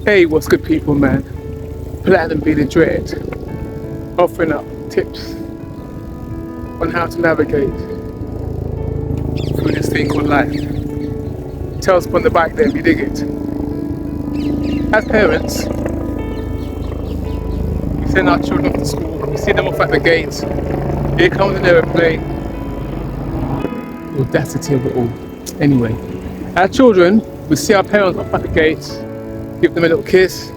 Hey, what's good, people, man? Platinum be the dread, offering up tips on how to navigate through this thing called life. Tell us on the back there, we dig it. As parents, we send our children off to school, we see them off at the gates. Here comes an aeroplane. The audacity of it all. Anyway, as children, we see our parents off at the gates, give them a little kiss.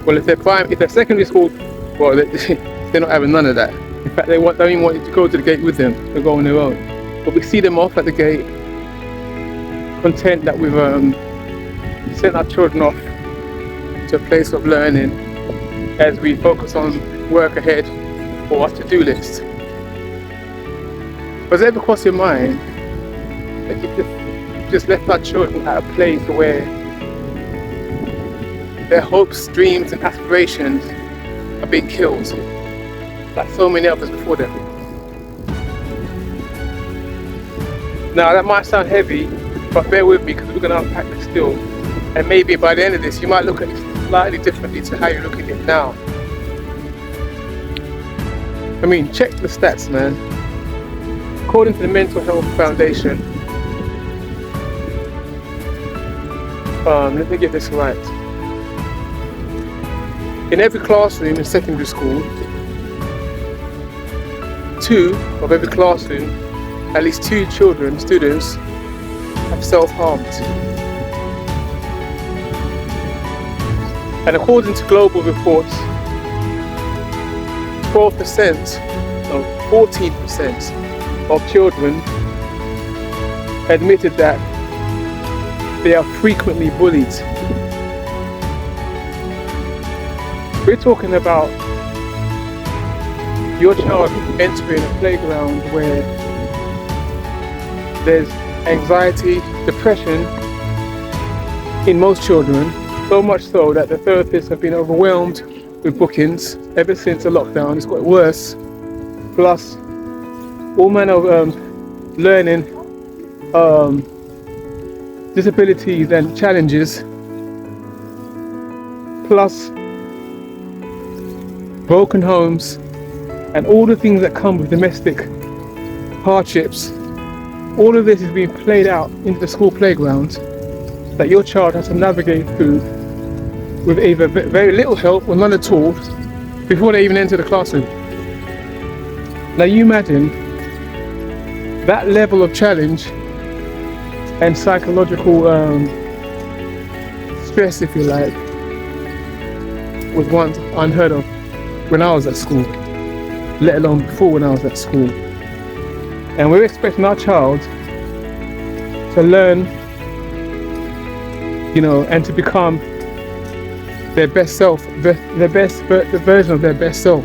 Well, if they're secondary school, well, they're not having none of that. In fact, don't even want you to go to the gate with them. They go on their own. But we see them off at the gate, content that we've sent our children off to a place of learning as we focus on work ahead or our to-do list. Has it ever crossed your mind that you just left our children at a place where their hopes, dreams and aspirations are being killed, like so many others before them? Now that might sound heavy, but bear with me because we're going to unpack this still. And maybe by the end of this, you might look at it slightly differently to how you look at it now. I mean, check the stats, man. According to the Mental Health Foundation, let me get this right. In every classroom in secondary school, 2 of every classroom, at least 2 students, have self-harmed. And according to global reports, 14% of children admitted that they are frequently bullied. We're talking about your child entering a playground where there's anxiety, depression in most children, so much so that the therapists have been overwhelmed with bookings ever since the lockdown. It's got worse. Plus, all manner of learning disabilities and challenges. Plus, broken homes and all the things that come with domestic hardships. All of this is being played out into the school playground that your child has to navigate through with either very little help or none at all before they even enter the classroom. Now you imagine that level of challenge and psychological stress, if you like, was once unheard of when I was at school, let alone before when I was at school. And we're expecting our child to learn, and to become their best self, the version of their best self.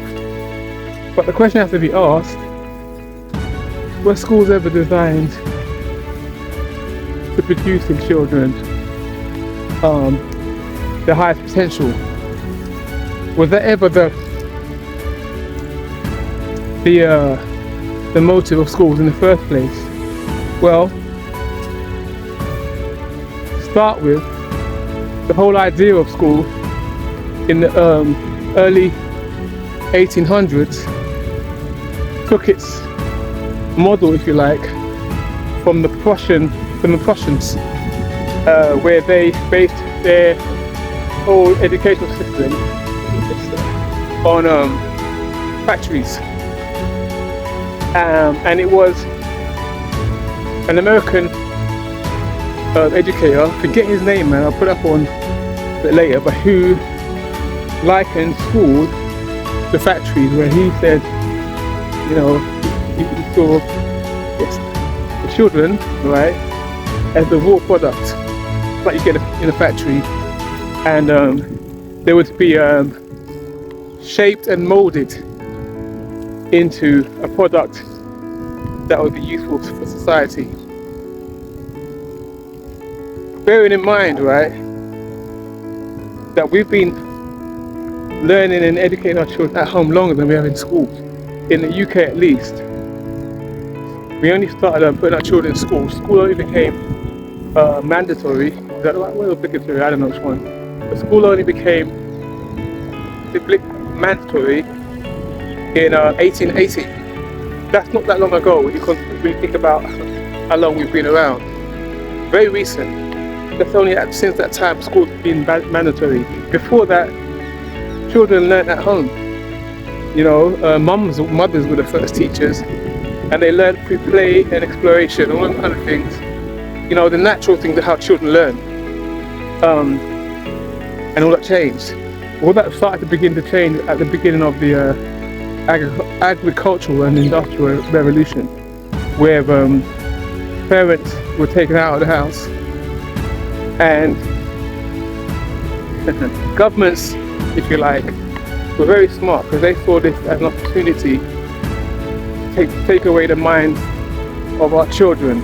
But the question has to be asked, were schools ever designed to produce in children the highest potential? Was that ever the motive of schools in the first place? Well, to start with, the whole idea of school in the early 1800s took its model, if you like, from the Prussians, where they based their whole educational system on factories. And it was an American educator, I forget his name, man, I'll put up on a bit later, but who likened school to factories, where he said, he saw the children, right, as the raw product like you get in a factory, and they would be shaped and molded into a product that would be useful for society. Bearing in mind, right, that we've been learning and educating our children at home longer than we have in school. In the UK at least, we only started putting our children in school. School only became mandatory. Is that the right word, or obligatory? I don't know which one. school only became mandatory in 1880. That's not that long ago when you think about how long we've been around. Very recent. That's only since that time school's been mandatory. Before that, children learned at home. You know, mothers were the first teachers, and they learned through play and exploration, all those kind of things. You know, the natural thing to how children learn. And all that changed. All that started to begin to change at the beginning of the agricultural and industrial revolution, where parents were taken out of the house, and governments, if you like, were very smart because they saw this as an opportunity to take away the minds of our children.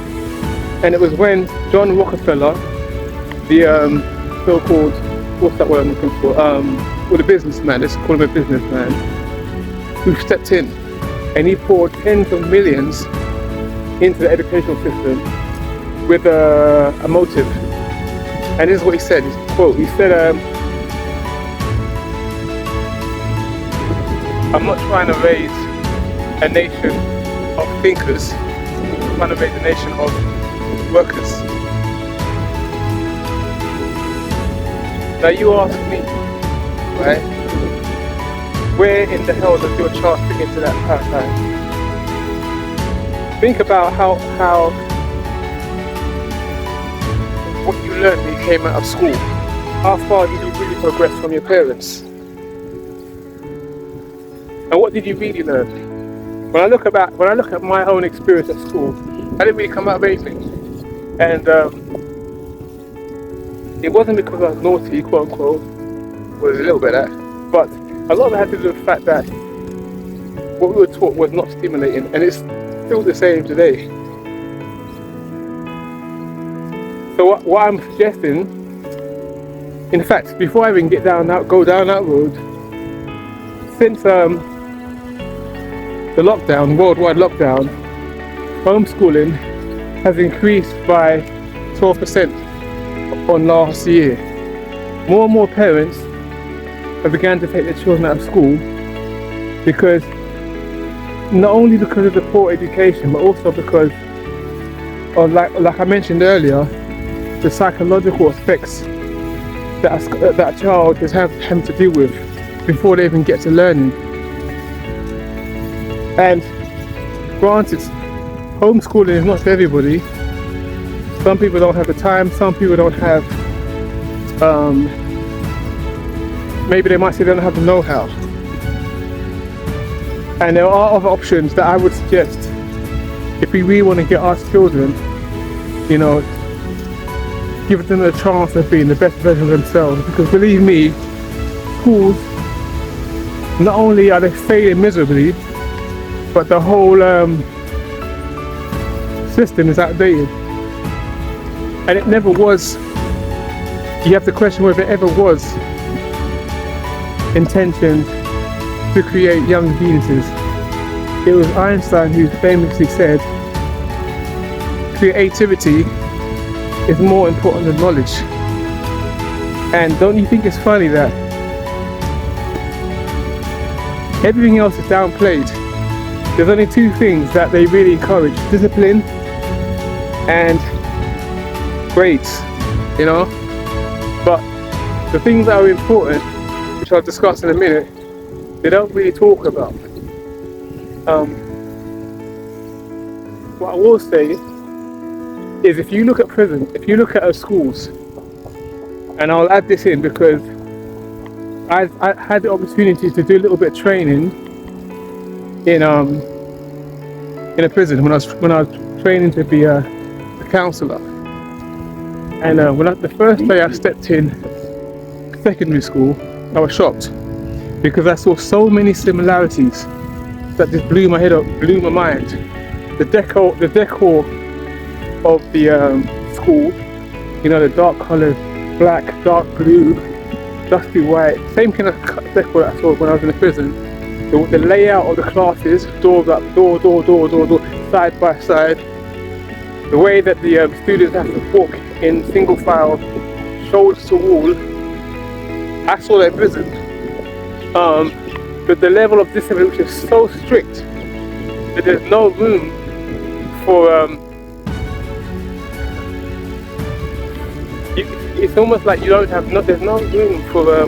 And it was when John Rockefeller, the so-called, what's that word I'm looking for? Well, the businessman, let's call him a businessman, who stepped in and he poured tens of millions into the educational system with a motive. And this is what he said, quote, he said, I'm not trying to raise a nation of thinkers, I'm trying to raise a nation of workers. Now you ask me, right, where in the hell does your child fit into that paradigm? Think about how what you learned when you came out of school. How far did you really progress from your parents? And what did you really learn? When I look at my own experience at school, I didn't really come out of anything. And it wasn't because I was naughty, quote unquote, was a little bit of that, but a lot of it had to do with the fact that what we were taught was not stimulating, and it's still the same today. So what I'm suggesting, in fact, before I even go down that road, since the lockdown, worldwide lockdown, homeschooling has increased by 12% on last year. More and more parents have begun to take their children out of school because, not only because of the poor education, but also because of, like I mentioned earlier, the psychological effects that a child is having to deal with before they even get to learning. And granted, homeschooling is not for everybody. Some people don't have the time, some people don't have, maybe they might say they don't have the know-how. And there are other options that I would suggest if we really want to get our children, you know, give them a chance of being the best version of themselves. Because believe me, schools, not only are they failing miserably, but the whole system is outdated. And it never was. You have to question whether it ever was intentioned to create young geniuses. It was Einstein who famously said, creativity is more important than knowledge. And don't you think it's funny that everything else is downplayed? There's only two things that they really encourage: discipline and grades, you know. But the things that are important, which I'll discuss in a minute, they don't really talk about. What I will say is, if you look at prison, if you look at our schools, and I'll add this in because I had the opportunity to do a little bit of training in a prison when I was training to be a counsellor. And the first day I stepped in secondary school, I was shocked because I saw so many similarities that just blew my head up, blew my mind. The decor of the school, you know, the dark colours, black, dark blue, dusty white, same kind of decor that I saw when I was in the prison. The layout of the classes, doors up, door, side by side. The way that the students have to walk in single file, shoulder to wall, I saw that in prison. But the level of discipline which is so strict that there's no room for it's almost like you don't have there's no room for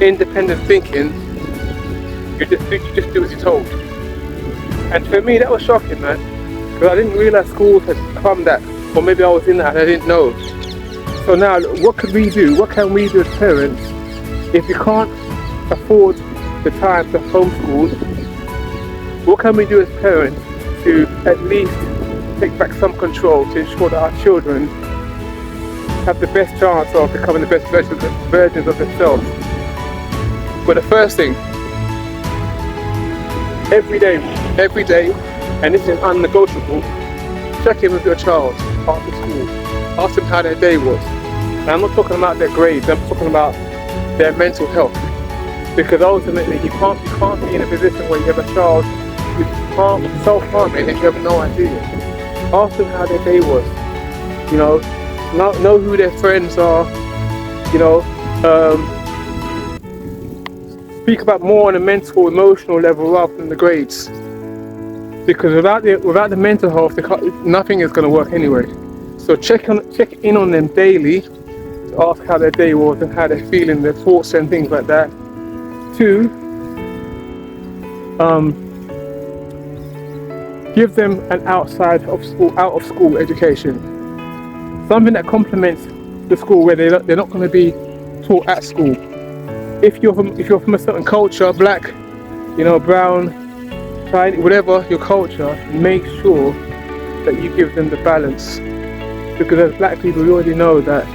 independent thinking. You just do as you're told. And for me that was shocking, man, because I didn't realise schools had become that, or maybe I was in that and I didn't know. So now what could we do? What can we do as parents if we can't afford the time to homeschool? What can we do as parents to at least take back some control to ensure that our children have the best chance of becoming the best versions of themselves? But the first thing, every day, and this is unnegotiable, check in with your child after school. Ask them how their day was. And I'm not talking about their grades, I'm talking about their mental health. Because ultimately you can't be in a position where you have a child who's self-harming and you have no idea. Ask them how their day was. You know who their friends are. You know, speak about more on a mental, emotional level rather than the grades. Because without the mental health, nothing is going to work anyway. So check in on them daily to ask how their day was and how they're feeling, their thoughts and things like that. 2, give them an out of school education, something that complements the school where they're not going to be taught at school. If you're from a certain culture, black, brown, Chinese, whatever your culture, make sure that you give them the balance. Because as black people, we already know that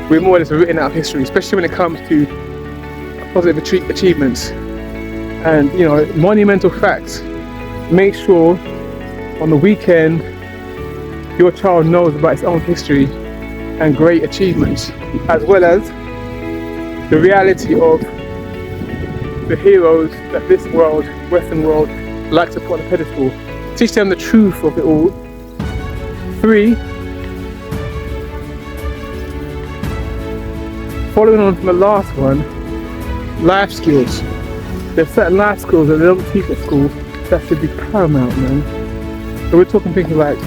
we're more or less written out of history, especially when it comes to positive achievements and monumental facts. Make sure on the weekend your child knows about its own history and great achievements, as well as the reality of the heroes that this world, Western world, likes to put on a pedestal. Teach them the truth of it all. 3, following on from the last one, life skills. There's certain life skills that they don't teach at school that should be paramount, man. So we're talking things like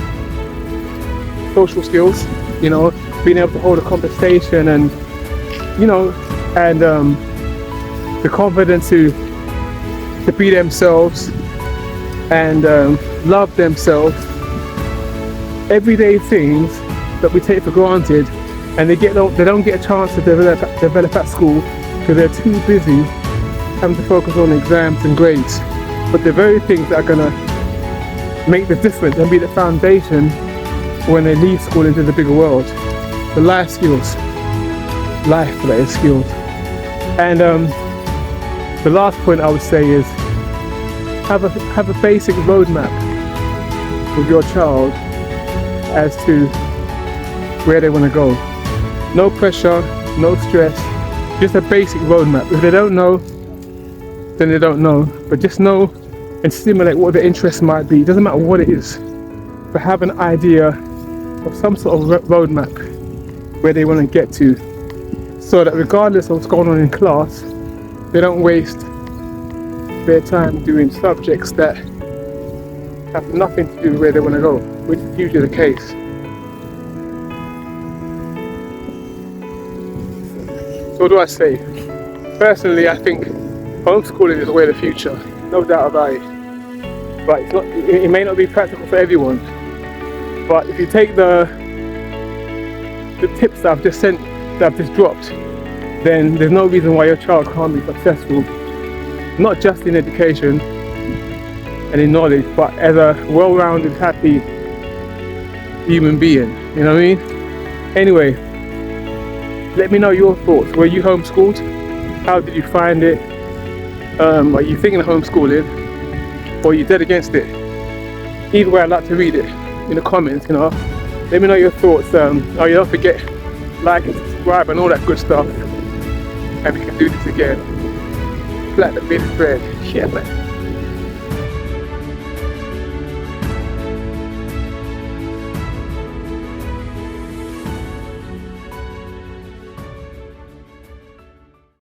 social skills, being able to hold a conversation and, the confidence to be themselves and love themselves. Everyday things that we take for granted and they don't get a chance to develop at school because they're too busy having to focus on exams and grades. But the very things that are going to make the difference and be the foundation when they leave school into the bigger world. The life skills. Life skills. And the last point I would say is have a basic roadmap with your child as to where they want to go. No pressure, no stress, just a basic roadmap. If they don't know, then they don't know, but just know and stimulate what their interests might be. It doesn't matter what it is, but have an idea of some sort of roadmap where they want to get to, so that regardless of what's going on in class, they don't waste their time doing subjects that have nothing to do with where they want to go, which is usually the case. So what do I say? Personally, I think homeschooling is the way of the future, no doubt about it. But it may not be practical for everyone. But if you take the tips that I've just dropped, then there's no reason why your child can't be successful, not just in education and in knowledge, but as a well-rounded, happy human being. You know what I mean? Anyway, let me know your thoughts. Were you homeschooled? How did you find it? Are you thinking of homeschooling, or are you dead against it? Either way, I'd like to read it in the comments. Let me know your thoughts. You don't forget, like and subscribe and all that good stuff, and we can do this again. Flat the bit of bread. Yeah, man.